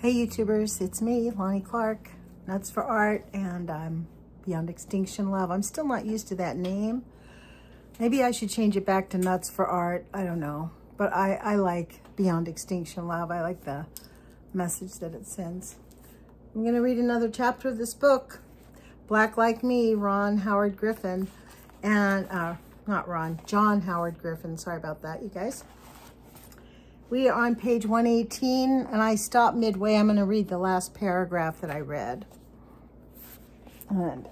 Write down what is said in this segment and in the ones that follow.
Hey YouTubers, it's me, Lonnie Clark, Nuts for Art, and I'm Beyond Extinction Love. I'm still not used to that name. Maybe I should change it back to Nuts for Art. I don't know. But I like Beyond Extinction Love. I like the message that it sends. I'm going to read another chapter of this book, Black Like Me, Ron Howard Griffin. And, not Ron, John Howard Griffin. Sorry about that, you guys. We are on page 118, and I stopped midway. I'm going to read the last paragraph that I read. And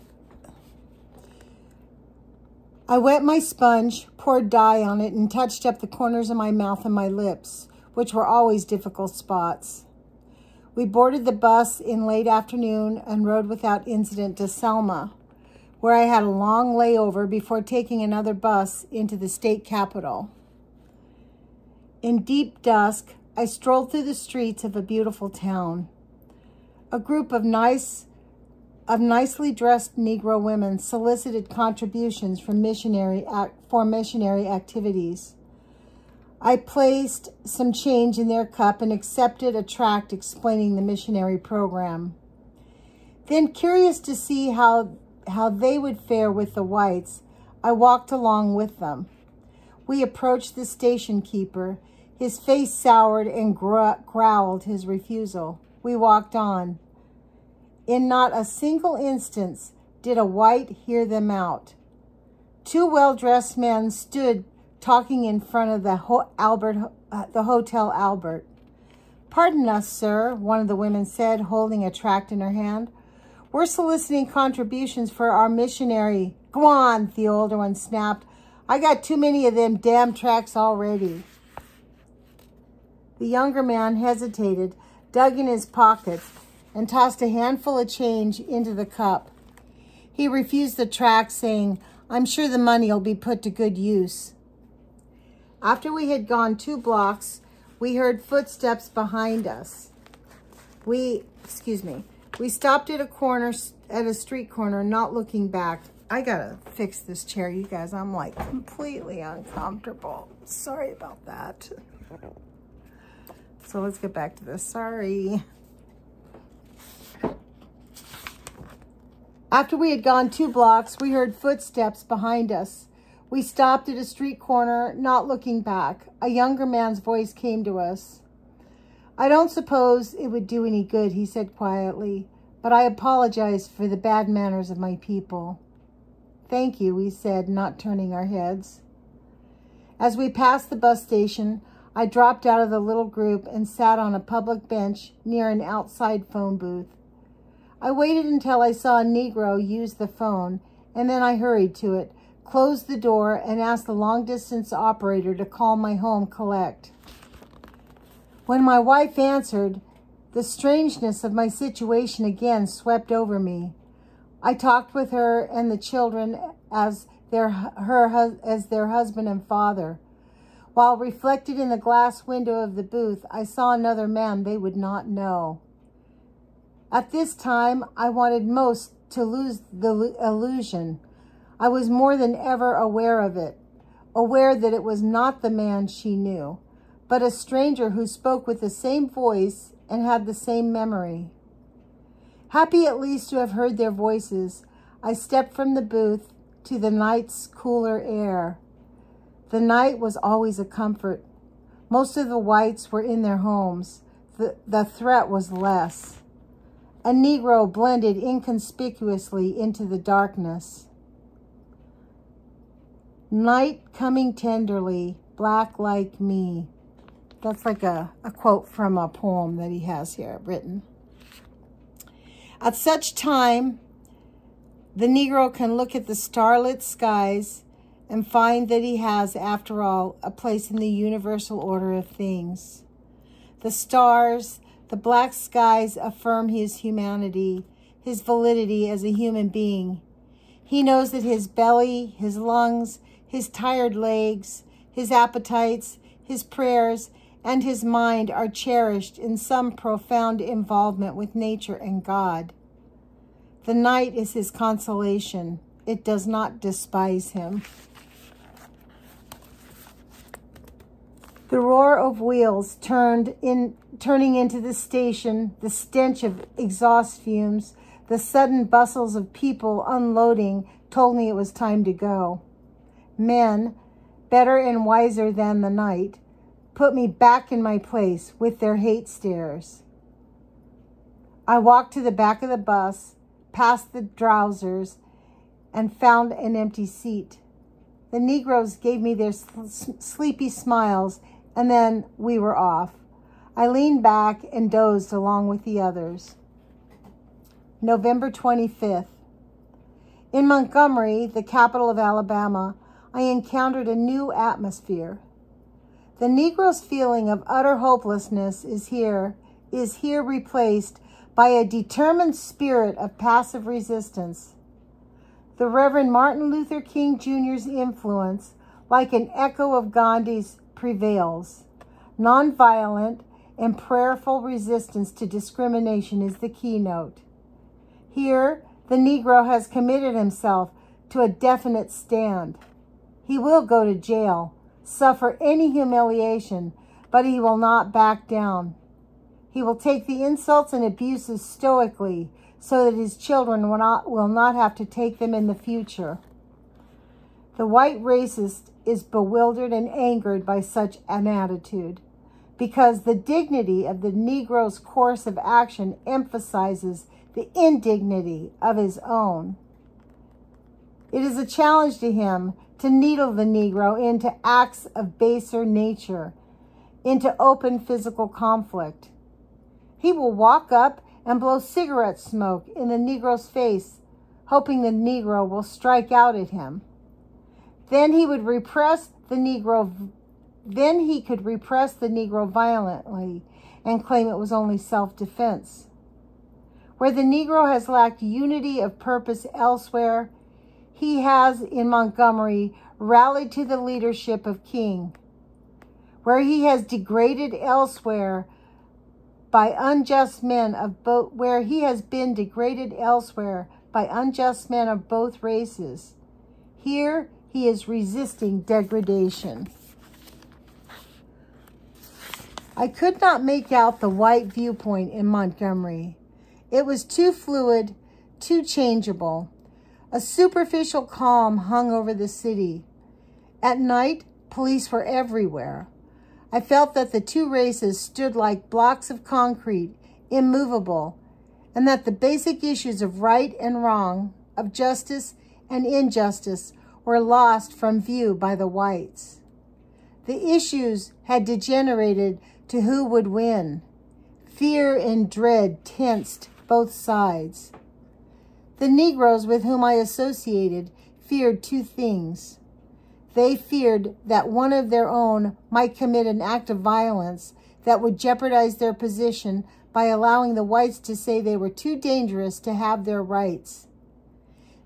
I wet my sponge, poured dye on it, and touched up the corners of my mouth and my lips, which were always difficult spots. We boarded the bus in late afternoon and rode without incident to Selma, where I had a long layover before taking another bus into the state capital. In deep dusk, I strolled through the streets of a beautiful town. A group of nicely dressed Negro women solicited contributions for missionary activities. I placed some change in their cup and accepted a tract explaining the missionary program. Then, curious to see how they would fare with the whites, I walked along with them. We approached the station keeper. His face soured and growled his refusal. We walked on. In not a single instance did a white hear them out. Two well-dressed men stood talking in front of the Hotel Albert. "Pardon us, sir," one of the women said, holding a tract in her hand. "We're soliciting contributions for our missionary." "Go on," the older one snapped. "I got too many of them damn tracts already." The younger man hesitated, dug in his pockets, and tossed a handful of change into the cup. He refused the tract, saying, "I'm sure the money will be put to good use." After we had gone 2 blocks, we heard footsteps behind us. We stopped at a street corner, not looking back. I gotta fix this chair, you guys. I'm like completely uncomfortable. Sorry about that. So let's get back to this. Sorry. After we had gone 2 blocks, we heard footsteps behind us. We stopped at a street corner, not looking back. A younger man's voice came to us. "I don't suppose it would do any good," he said quietly, "but I apologize for the bad manners of my people." "Thank you," we said, not turning our heads. As we passed the bus station, I dropped out of the little group and sat on a public bench near an outside phone booth. I waited until I saw a Negro use the phone, and then I hurried to it, closed the door, and asked the long-distance operator to call my home collect. When my wife answered, the strangeness of my situation again swept over me. I talked with her and the children as their husband and father. While reflected in the glass window of the booth, I saw another man they would not know. At this time, I wanted most to lose the illusion. I was more than ever aware of it, aware that it was not the man she knew, but a stranger who spoke with the same voice and had the same memory. Happy at least to have heard their voices, I stepped from the booth to the night's cooler air. The night was always a comfort. Most of the whites were in their homes. The threat was less. A Negro blended inconspicuously into the darkness. "Night coming tenderly, black like me." That's like a quote from a poem that he has here written. At such time, the Negro can look at the starlit skies and find that he has, after all, a place in the universal order of things. The stars, the black skies affirm his humanity, his validity as a human being. He knows that his belly, his lungs, his tired legs, his appetites, his prayers, and his mind are cherished in some profound involvement with nature and God. The night is his consolation. It does not despise him. The roar of wheels turning into the station, the stench of exhaust fumes, the sudden bustles of people unloading told me it was time to go. Men, better and wiser than the night, put me back in my place with their hate stares. I walked to the back of the bus, past the drowsers, and found an empty seat. The Negroes gave me their sleepy smiles, and then we were off. I leaned back and dozed along with the others. November 25th. In Montgomery, the capital of Alabama, I encountered a new atmosphere. The Negro's feeling of utter hopelessness is here replaced by a determined spirit of passive resistance. The Reverend Martin Luther King Jr.'s influence, like an echo of Gandhi's, prevails. Nonviolent and prayerful resistance to discrimination is the keynote. Here, the Negro has committed himself to a definite stand. He will go to jail, suffer any humiliation, but he will not back down. He will take the insults and abuses stoically so that his children will not have to take them in the future. The white racist is bewildered and angered by such an attitude because the dignity of the Negro's course of action emphasizes the indignity of his own. It is a challenge to him to needle the Negro into acts of baser nature, into open physical conflict. He will walk up and blow cigarette smoke in the Negro's face, hoping the Negro will strike out at him. Then he could repress the Negro violently and claim it was only self-defense. Where the Negro has lacked unity of purpose elsewhere, he has in Montgomery rallied to the leadership of King. Where he has degraded elsewhere by unjust men of both, where he has been degraded elsewhere by unjust men of both races, here he is resisting degradation. I could not make out the white viewpoint in Montgomery. It was too fluid, too changeable. A superficial calm hung over the city. At night, police were everywhere. I felt that the two races stood like blocks of concrete, immovable, and that the basic issues of right and wrong, of justice and injustice, were lost from view by the whites. The issues had degenerated to who would win. Fear and dread tensed both sides. The Negroes with whom I associated feared two things. They feared that one of their own might commit an act of violence that would jeopardize their position by allowing the whites to say they were too dangerous to have their rights.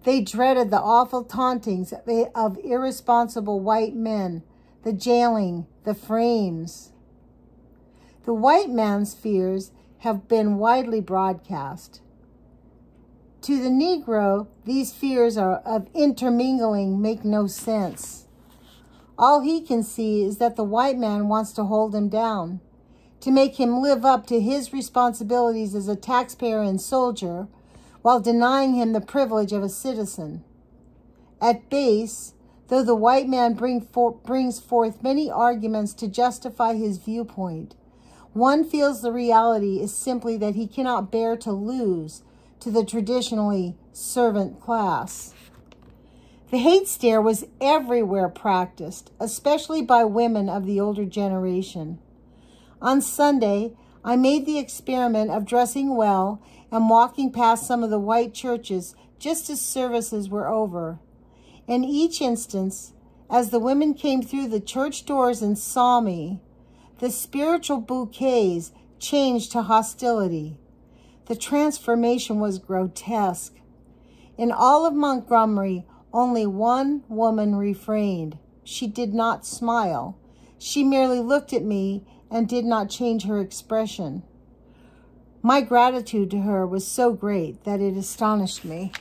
They dreaded the awful tauntings of irresponsible white men, the jailing, the frames. The white man's fears have been widely broadcast. To the Negro, these fears of intermingling make no sense. All he can see is that the white man wants to hold him down, to make him live up to his responsibilities as a taxpayer and soldier, while denying him the privilege of a citizen. At base, though the white man brings forth many arguments to justify his viewpoint, one feels the reality is simply that he cannot bear to lose to the traditionally servant class. The hate stare was everywhere practiced, especially by women of the older generation. On Sunday, I made the experiment of dressing well and walking past some of the white churches just as services were over. In each instance, as the women came through the church doors and saw me, the spiritual bouquets changed to hostility. The transformation was grotesque. In all of Montgomery, only one woman refrained. She did not smile. She merely looked at me and did not change her expression. My gratitude to her was so great that it astonished me.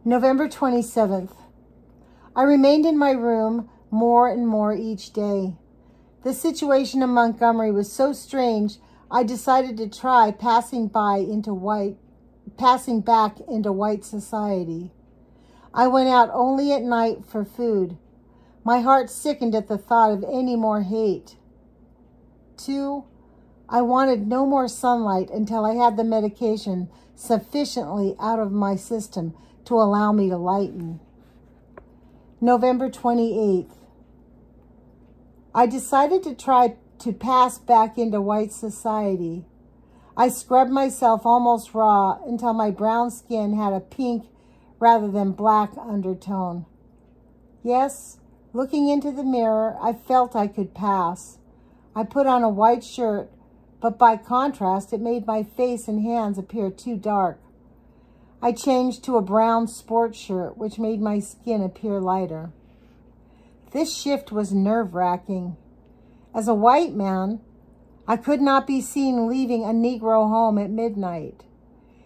November 27th. I remained in my room more and more each day. The situation in Montgomery was so strange, I decided to try passing back into white society. I went out only at night for food. My heart sickened at the thought of any more hate. 2, I wanted no more sunlight until I had the medication sufficiently out of my system to allow me to lighten. November 28th. I decided to try to pass back into white society. I scrubbed myself almost raw until my brown skin had a pink rather than black undertone. Yes, looking into the mirror, I felt I could pass. I put on a white shirt, but by contrast, it made my face and hands appear too dark. I changed to a brown sports shirt, which made my skin appear lighter. This shift was nerve-wracking. As a white man, I could not be seen leaving a Negro home at midnight.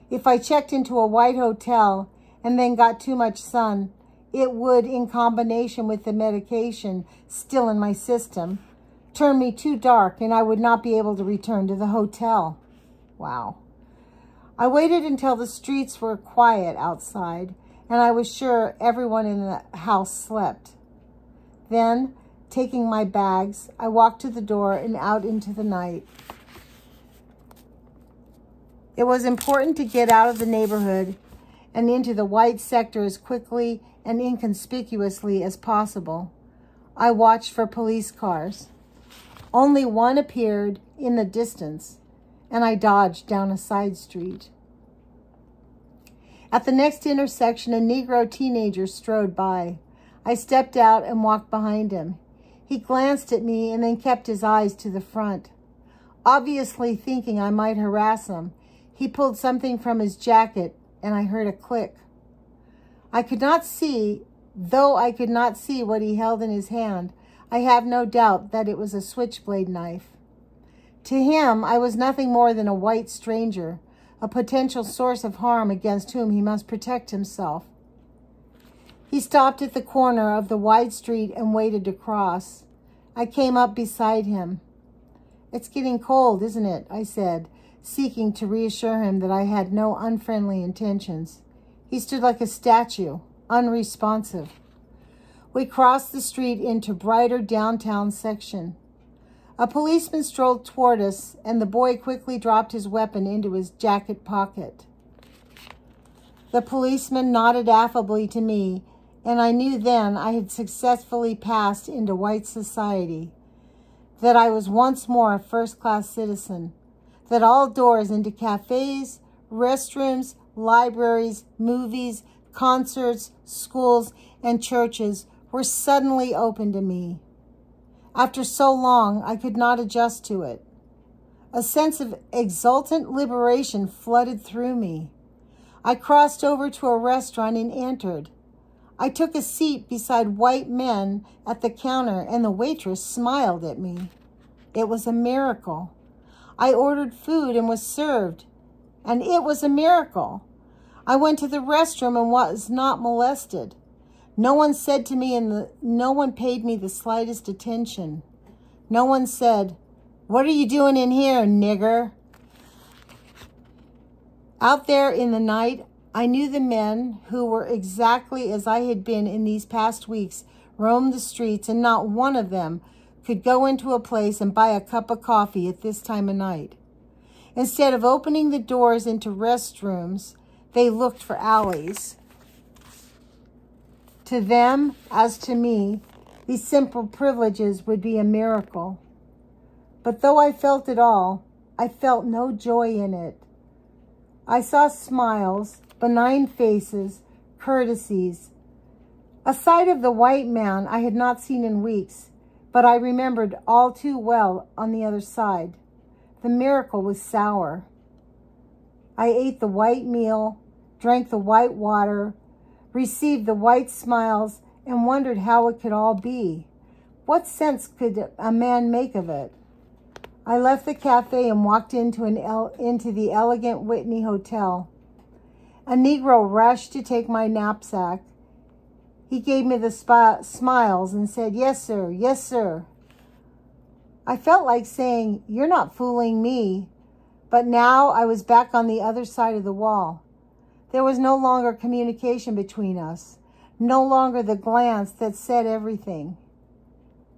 If I checked into a white hotel and then got too much sun, it would, in combination with the medication still in my system, turn me too dark and I would not be able to return to the hotel. Wow. I waited until the streets were quiet outside and I was sure everyone in the house slept. Then, taking my bags, I walked to the door and out into the night. It was important to get out of the neighborhood and into the white sector as quickly and inconspicuously as possible. I watched for police cars. Only one appeared in the distance, and I dodged down a side street. At the next intersection, a Negro teenager strode by. I stepped out and walked behind him. He glanced at me and then kept his eyes to the front. Obviously thinking I might harass him, he pulled something from his jacket and I heard a click. Though I could not see what he held in his hand, I have no doubt that it was a switchblade knife. To him, I was nothing more than a white stranger, a potential source of harm against whom he must protect himself. He stopped at the corner of the wide street and waited to cross. I came up beside him. "It's getting cold, isn't it?" I said, seeking to reassure him that I had no unfriendly intentions. He stood like a statue, unresponsive. We crossed the street into brighter downtown section. A policeman strolled toward us, and the boy quickly dropped his weapon into his jacket pocket. The policeman nodded affably to me, and I knew then I had successfully passed into white society, that I was once more a first-class citizen, that all doors into cafes, restrooms, libraries, movies, concerts, schools, and churches were suddenly open to me. After so long, I could not adjust to it. A sense of exultant liberation flooded through me. I crossed over to a restaurant and entered. I took a seat beside white men at the counter, and the waitress smiled at me. It was a miracle. I ordered food and was served, and it was a miracle. I went to the restroom and was not molested. No one paid me the slightest attention. No one said, "What are you doing in here, nigger?" Out there in the night, I knew the men who were exactly as I had been in these past weeks roamed the streets, and not one of them could go into a place and buy a cup of coffee at this time of night. Instead of opening the doors into restrooms, they looked for alleys. To them, as to me, these simple privileges would be a miracle. But though I felt it all, I felt no joy in it. I saw smiles, benign faces, courtesies. A side of the white man I had not seen in weeks, but I remembered all too well on the other side. The miracle was sour. I ate the white meal, drank the white water, received the white smiles, and wondered how it could all be. What sense could a man make of it? I left the cafe and walked into the elegant Whitney Hotel. A Negro rushed to take my knapsack. He gave me the smiles and said, "Yes, sir. Yes, sir." I felt like saying, "You're not fooling me." But now I was back on the other side of the wall. There was no longer communication between us, no longer the glance that said everything.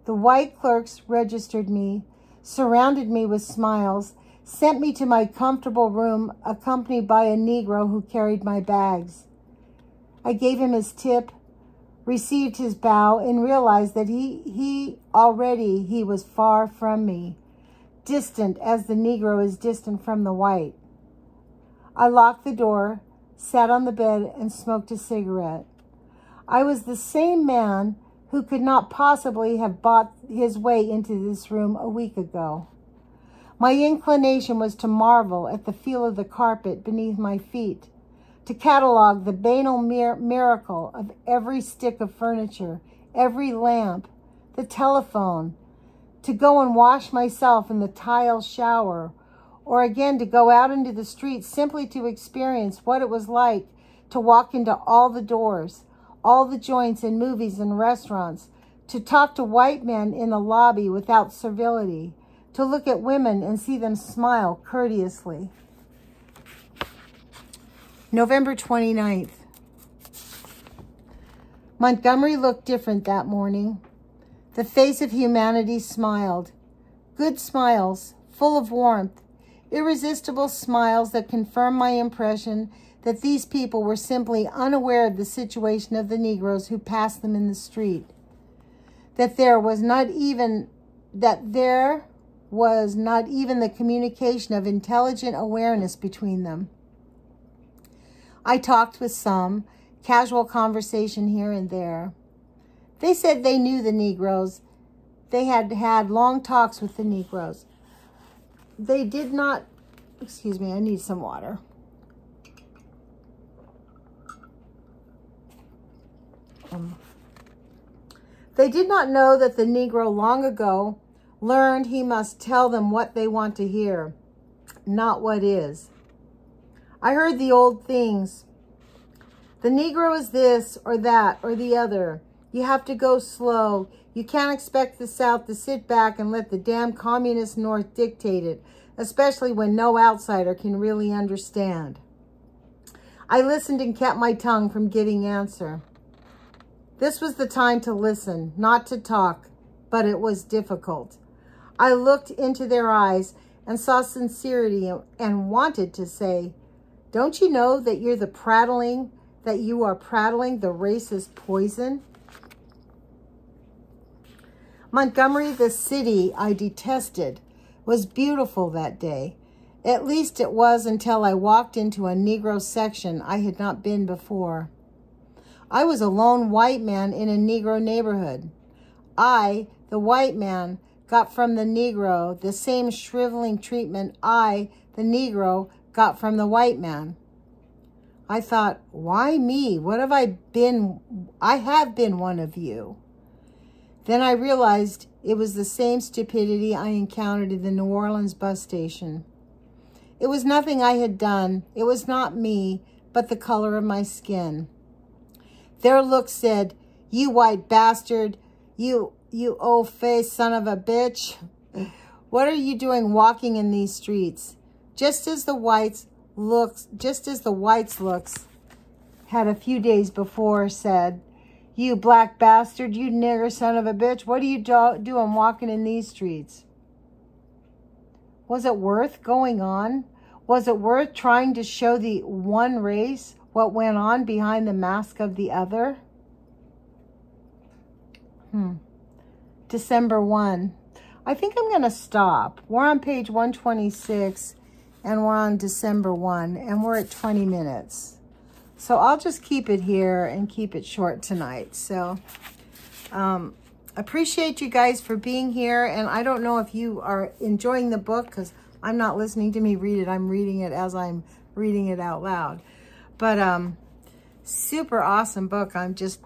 The white clerks registered me, surrounded me with smiles, sent me to my comfortable room, accompanied by a Negro who carried my bags. I gave him his tip, received his bow, and realized that he was far from me, distant as the Negro is distant from the white. I locked the door, sat on the bed, and smoked a cigarette. I was the same man who could not possibly have bought his way into this room a week ago. My inclination was to marvel at the feel of the carpet beneath my feet, to catalog the banal miracle of every stick of furniture, every lamp, the telephone, to go and wash myself in the tile shower, or again to go out into the street simply to experience what it was like to walk into all the doors, all the joints and movies and restaurants, to talk to white men in the lobby without servility, to look at women and see them smile courteously. November 29th. Montgomery looked different that morning. The face of humanity smiled. Good smiles, full of warmth, irresistible smiles that confirmed my impression that these people were simply unaware of the situation of the Negroes who passed them in the street. That there was not even the communication of intelligent awareness between them. I talked with some, casual conversation here and there. They said they knew the Negroes. They had had long talks with the Negroes. They did not, excuse me, I need some water. They did not know that the Negro long ago learned he must tell them what they want to hear, not what is. I heard the old things. The Negro is this or that or the other. You have to go slow. You can't expect the South to sit back and let the damn communist North dictate it, especially when no outsider can really understand. I listened and kept my tongue from giving answer. This was the time to listen, not to talk, but it was difficult. I looked into their eyes and saw sincerity and wanted to say, "Don't you know that you are prattling the racist poison?" Montgomery, the city I detested, was beautiful that day. At least it was until I walked into a Negro section I had not been before. I was a lone white man in a Negro neighborhood. I, the white man, got from the Negro the same shriveling treatment I, the Negro, got from the white man. I thought, why me? What have I been? I have been one of you. Then I realized it was the same stupidity I encountered in the New Orleans bus station. It was nothing I had done. It was not me, but the color of my skin. Their look said, "You white bastard, you old-faced son of a bitch. What are you doing walking in these streets?" Just as the whites' looks had a few days before said, "You black bastard, you nigger son of a bitch, what are you doing walking in these streets?" Was it worth going on? Was it worth trying to show the one race what went on behind the mask of the other? December 1. I think I'm going to stop. We're on page 126, and we're on December 1, and we're at 20 minutes. So I'll just keep it here and keep it short tonight. So appreciate you guys for being here, and I don't know if you are enjoying the book because I'm not listening to me read it. I'm reading it as I'm reading it out loud. But super awesome book. I'm just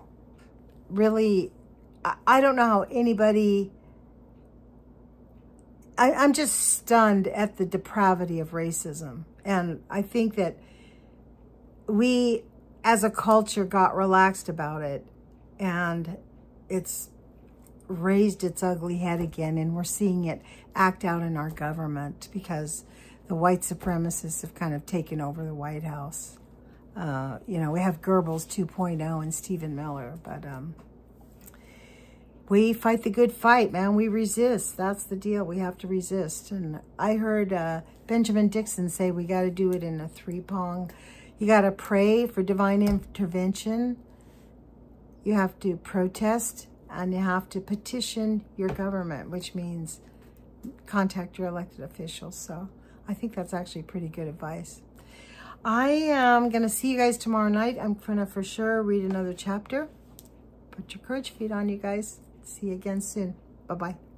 really, I don't know how anybody, I'm just stunned at the depravity of racism. And I think that we as a culture got relaxed about it. and it's raised its ugly head again, and we're seeing it act out in our government because the white supremacists have kind of taken over the White House. You know, we have Goebbels 2.0 and Stephen Miller, but we fight the good fight, man. We resist. That's the deal. We have to resist. And I heard Benjamin Dixon say we got to do it in a three-prong. You got to pray for divine intervention. You have to protest, and you have to petition your government, which means contact your elected officials. So I think that's actually pretty good advice. I am going to see you guys tomorrow night. I'm going to for sure read another chapter. Put your courage feet on, you guys. See you again soon. Bye-bye.